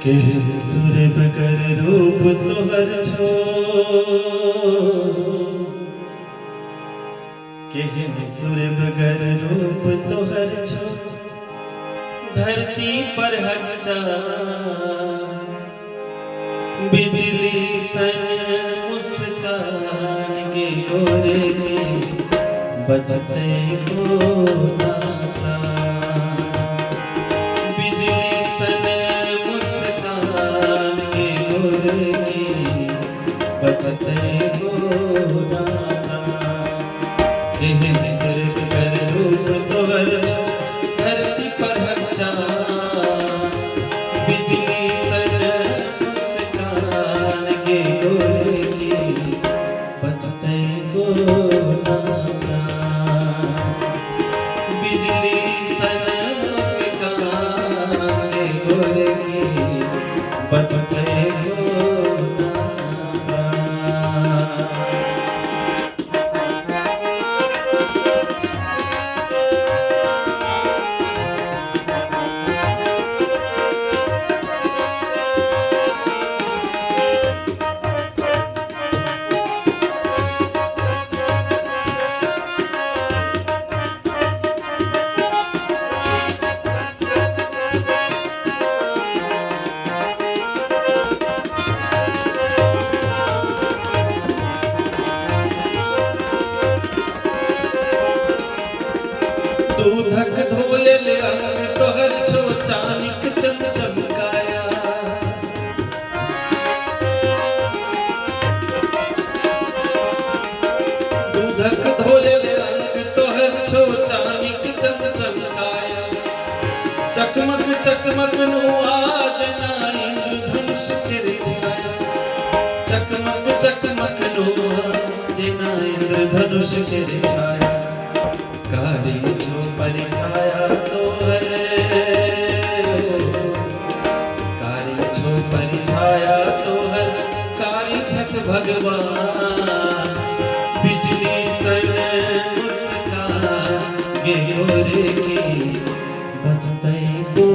केहन सुर बगर रूप तोहर छो, केहन सुर बगर रूप तोहर छो, धरती पर हक चा बिजली सन मुस्कान के गोरे के बजते को ना प्राण। बिजली सन मुस्कान के गोरे के बजते को ना प्राण। केहन सुर बगर रूप तोहर छो, धरती पर हक चा बिजली सन मुस्कान के गोरे के बजते को ना प्राण। बिजली सन मुस्कान के गोरे के बजते को ना प्राण। दूधक धोयल अंग तोहर छो, चानिक चमचमकाया। दूधक धोयल अंग तोहर छो, चानिक चमचमकाया। चकमक चकमक नु आज ना इंद्रधनुष खिर छाया। चकमक चकमक नु आज ना इंद्रधनुष खिर छाया। कारी छो परिछाया तोहर, कारी छो परिछाया तोहर, कारी छत भगवान। बिजली सन मुस्कान के गोरे के बजते को